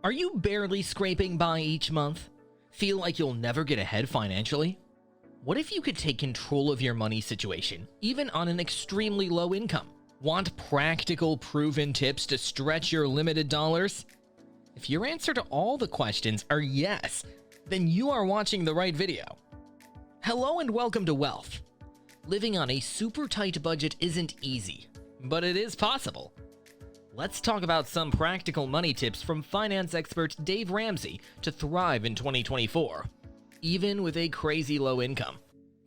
Are you barely scraping by each month? Feel like you'll never get ahead financially? What if you could take control of your money situation, even on an extremely low income? Want practical, proven tips to stretch your limited dollars? If your answer to all the questions are yes, then you are watching the right video. Hello and welcome to Wealth. Living on a super tight budget isn't easy, but it is possible. Let's talk about some practical money tips from finance expert Dave Ramsey to thrive in 2024, even with a crazy low income.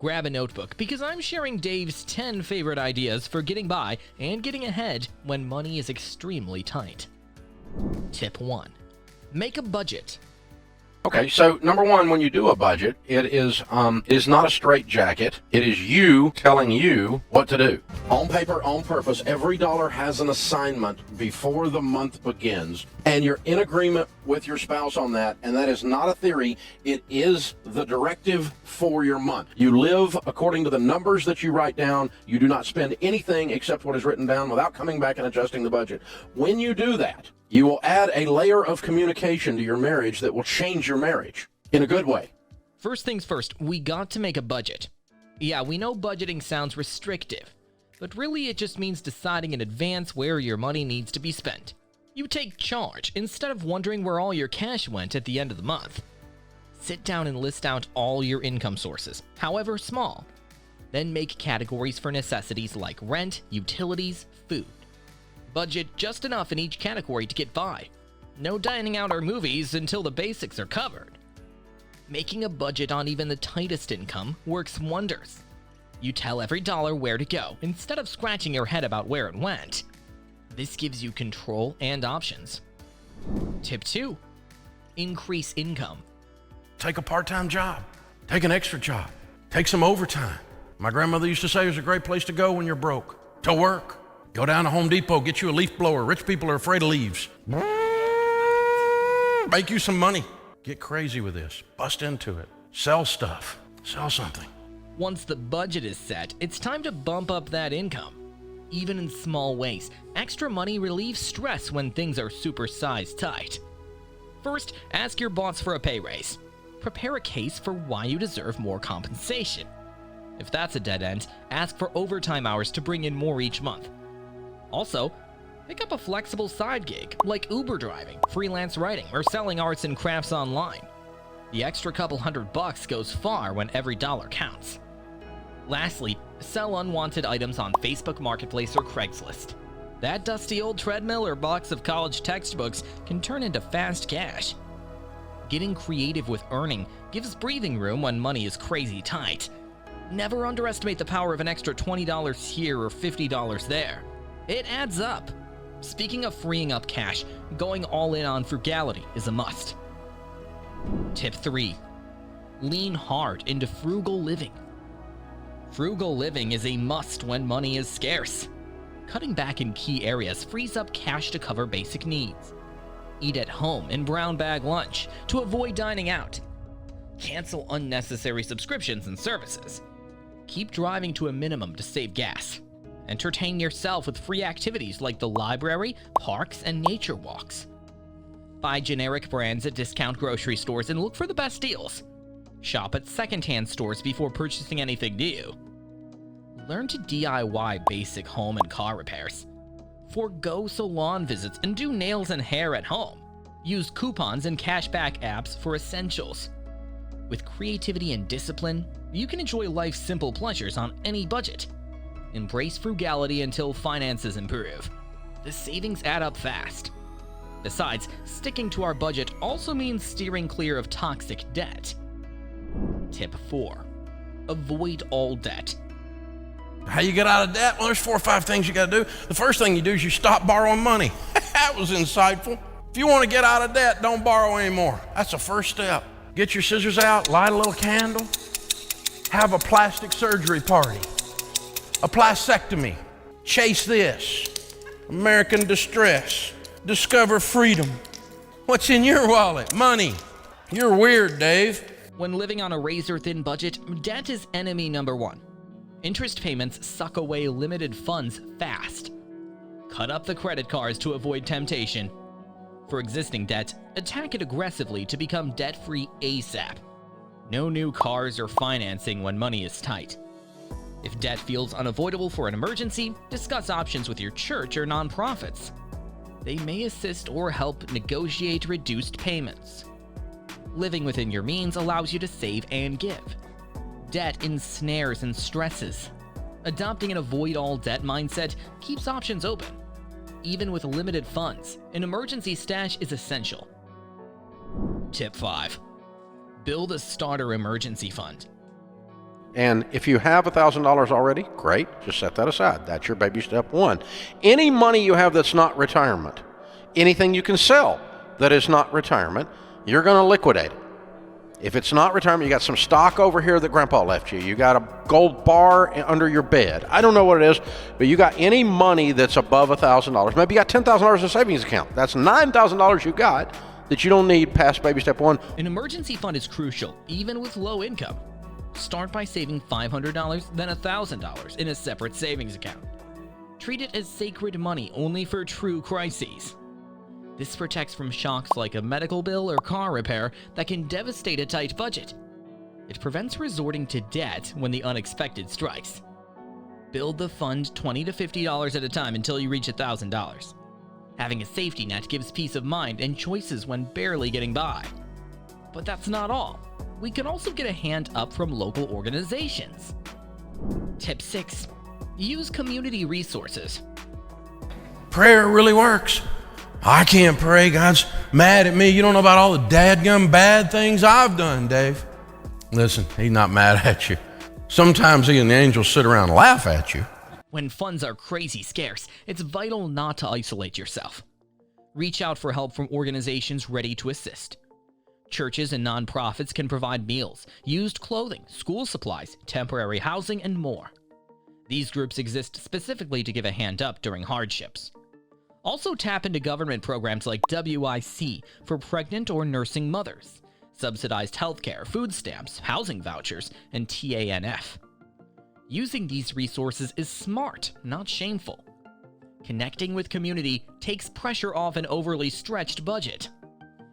Grab a notebook because I'm sharing Dave's 10 favorite ideas for getting by and getting ahead when money is extremely tight. Tip 1. Make a budget. Okay, so number one, when you do a budget, it is not a straitjacket. It is you telling you what to do. On paper, on purpose, every dollar has an assignment before the month begins, and you're in agreement with your spouse on that, and that is not a theory. It is the directive for your month. You live according to the numbers that you write down. You do not spend anything except what is written down without coming back and adjusting the budget. When you do that, you will add a layer of communication to your marriage that will change your marriage in a good way. First things first, we got to make a budget. Yeah, we know budgeting sounds restrictive, but really it just means deciding in advance where your money needs to be spent. You take charge instead of wondering where all your cash went at the end of the month. Sit down and list out all your income sources, however small. Then make categories for necessities like rent, utilities, food. Budget just enough in each category to get by. No dining out or movies until the basics are covered. Making a budget on even the tightest income works wonders. You tell every dollar where to go instead of scratching your head about where it went. This gives you control and options. Tip 2. Increase income. Take a part-time job. Take an extra job. Take some overtime. My grandmother used to say it was a great place to go when you're broke. To work. Go down to Home Depot, get you a leaf blower. Rich people are afraid of leaves. Make you some money. Get crazy with this. Bust into it. Sell stuff. Sell something. Once the budget is set, it's time to bump up that income. Even in small ways, extra money relieves stress when things are super size tight. First, ask your boss for a pay raise. Prepare a case for why you deserve more compensation. If that's a dead end, ask for overtime hours to bring in more each month. Also, pick up a flexible side gig like Uber driving, freelance writing, or selling arts and crafts online. The extra couple $100 goes far when every dollar counts. Lastly, sell unwanted items on Facebook Marketplace or Craigslist. That dusty old treadmill or box of college textbooks can turn into fast cash. Getting creative with earning gives breathing room when money is crazy tight. Never underestimate the power of an extra $20 here or $50 there. It adds up. Speaking of freeing up cash, going all in on frugality is a must. Tip 3. Lean hard into frugal living. Frugal living is a must when money is scarce. Cutting back in key areas frees up cash to cover basic needs. Eat at home and brown bag lunch to avoid dining out. Cancel unnecessary subscriptions and services. Keep driving to a minimum to save gas. Entertain yourself with free activities like the library, parks, and nature walks. Buy generic brands at discount grocery stores and look for the best deals. Shop at secondhand stores before purchasing anything new. Learn to DIY basic home and car repairs. Forgo salon visits and do nails and hair at home. Use coupons and cashback apps for essentials. With creativity and discipline, you can enjoy life's simple pleasures on any budget. Embrace frugality until finances improve. The savings add up fast. Besides, sticking to our budget also means steering clear of toxic debt. Tip 4. Avoid all debt. How you get out of debt? Well, there's 4 or 5 things you got to do. The first thing you do is you stop borrowing money. That was insightful. If you want to get out of debt, don't borrow anymore. That's the first step. Get your scissors out, light a little candle, have a plastic surgery party, a plasectomy, chase this, American distress, discover freedom. What's in your wallet? Money. You're weird, Dave. When living on a razor-thin budget, debt is enemy number 1. Interest payments suck away limited funds fast. Cut up the credit cards to avoid temptation. For existing debt, attack it aggressively to become debt-free ASAP. No new cars or financing when money is tight. If debt feels unavoidable for an emergency, discuss options with your church or nonprofits. They may assist or help negotiate reduced payments. Living within your means allows you to save and give. Debt ensnares and stresses. Adopting an avoid-all debt mindset keeps options open. Even with limited funds, an emergency stash is essential. Tip 5. Build a starter emergency fund. And if you have $1,000 already, great, just set that aside. That's your baby step 1. Any money you have that's not retirement, anything you can sell that is not retirement, you're going to liquidate it. If it's not retirement, you got some stock over here that grandpa left you. You got a gold bar under your bed. I don't know what it is, but you got any money that's above $1,000. Maybe you got $10,000 in a savings account. That's $9,000 you got that you don't need past baby step 1. An emergency fund is crucial, even with low income. Start by saving $500, then $1,000 in a separate savings account. Treat it as sacred money only for true crises. This protects from shocks like a medical bill or car repair that can devastate a tight budget. It prevents resorting to debt when the unexpected strikes. Build the fund $20 to $50 at a time until you reach $1,000. Having a safety net gives peace of mind and choices when barely getting by. But that's not all. We can also get a hand up from local organizations. Tip 6. Use community resources. Prayer really works. I can't pray. God's mad at me. You don't know about all the dadgum bad things I've done, Dave. Listen, he's not mad at you. Sometimes he and the angels sit around and laugh at you. When funds are crazy scarce, it's vital not to isolate yourself. Reach out for help from organizations ready to assist. Churches and nonprofits can provide meals, used clothing, school supplies, temporary housing, and more. These groups exist specifically to give a hand up during hardships. Also tap into government programs like WIC for pregnant or nursing mothers, subsidized healthcare, food stamps, housing vouchers, and TANF. Using these resources is smart, not shameful. Connecting with community takes pressure off an overly stretched budget.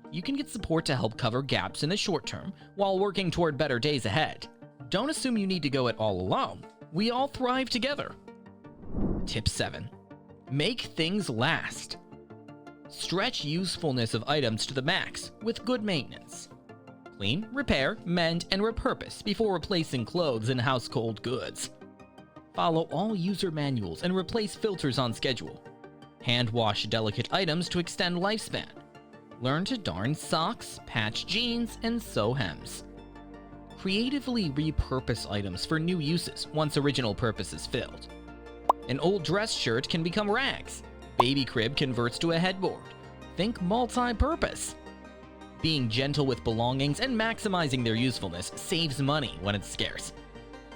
You can get support to help cover gaps in the short term while working toward better days ahead. Don't assume you need to go it all alone. We all thrive together. Tip 7. Make things last. Stretch usefulness of items to the max with good maintenance. Clean, repair, mend, and repurpose before replacing clothes and household goods. Follow all user manuals and replace filters on schedule. Hand wash delicate items to extend lifespan. Learn to darn socks, patch jeans, and sew hems. Creatively repurpose items for new uses once original purpose is filled. An old dress shirt can become rags. Baby crib converts to a headboard. Think multi-purpose. Being gentle with belongings and maximizing their usefulness saves money when it's scarce.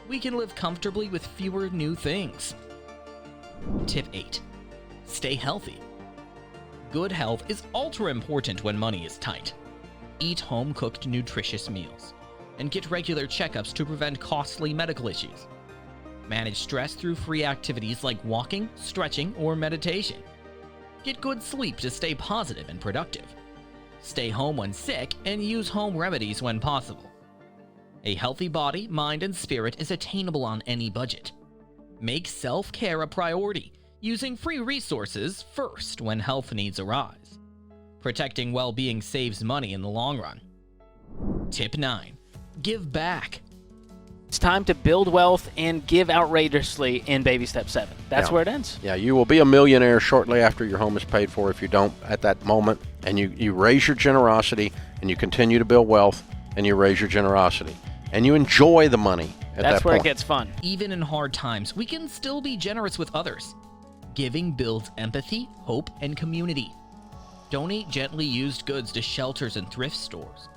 We can live comfortably with fewer new things. Tip 8. Stay healthy. Good health is ultra important when money is tight. Eat home-cooked nutritious meals and get regular checkups to prevent costly medical issues. Manage stress through free activities like walking, stretching, or meditation. Get good sleep to stay positive and productive. Stay home when sick and use home remedies when possible. A healthy body, mind, and spirit is attainable on any budget. Make self-care a priority, using free resources first when health needs arise. Protecting well-being saves money in the long run. Tip 9. Give back. It's time to build wealth and give outrageously in baby step 7. That's where it ends. Yeah, you will be a millionaire shortly after your home is paid for if you don't at that moment. And you raise your generosity and you continue to build wealth and you raise your generosity. And you enjoy the money at that point. That's where it gets fun. Even in hard times, we can still be generous with others. Giving builds empathy, hope, and community. Donate gently used goods to shelters and thrift stores.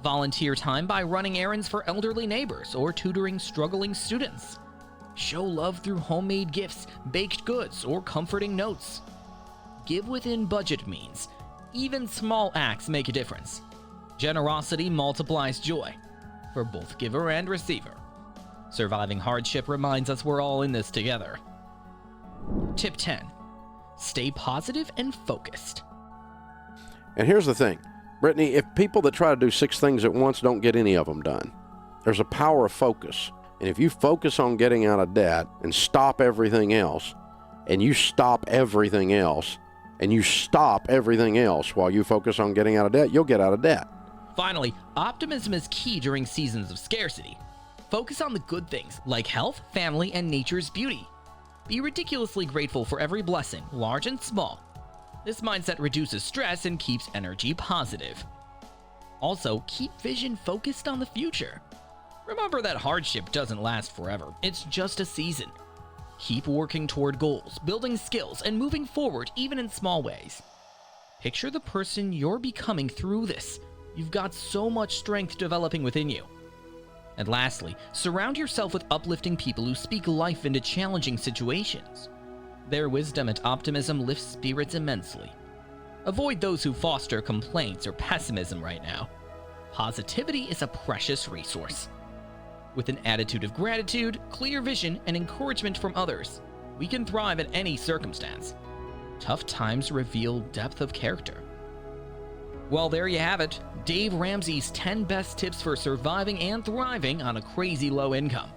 Volunteer time by running errands for elderly neighbors or tutoring struggling students. Show love through homemade gifts, baked goods, or comforting notes. Give within budget means. Even small acts make a difference. Generosity multiplies joy for both giver and receiver. Surviving hardship reminds us we're all in this together. Tip 10. Stay positive and focused. And here's the thing, Brittany, if people that try to do 6 things at once don't get any of them done, there's a power of focus. And if you focus on getting out of debt and stop everything else, and you stop everything else, and you stop everything else while you focus on getting out of debt, you'll get out of debt. Finally, optimism is key during seasons of scarcity. Focus on the good things like health, family, and nature's beauty. Be ridiculously grateful for every blessing, large and small. This mindset reduces stress and keeps energy positive. Also, keep vision focused on the future. Remember that hardship doesn't last forever, it's just a season. Keep working toward goals, building skills, and moving forward even in small ways. Picture the person you're becoming through this. You've got so much strength developing within you. And lastly, surround yourself with uplifting people who speak life into challenging situations. Their wisdom and optimism lifts spirits immensely. Avoid those who foster complaints or pessimism right now. Positivity is a precious resource. With an attitude of gratitude, clear vision, and encouragement from others, we can thrive in any circumstance. Tough times reveal depth of character. Well, there you have it. Dave Ramsey's 10 best tips for surviving and thriving on a crazy low income.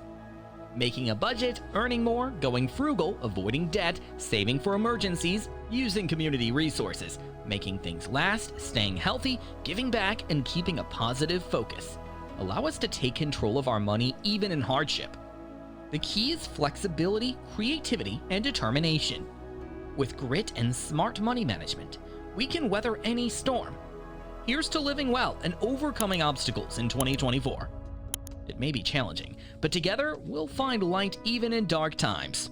Making a budget, earning more, going frugal, avoiding debt, saving for emergencies, using community resources, making things last, staying healthy, giving back, and keeping a positive focus. Allow us to take control of our money even in hardship. The key is flexibility, creativity, and determination. With grit and smart money management, we can weather any storm. Here's to living well and overcoming obstacles in 2024. It may be challenging, but together we'll find light even in dark times.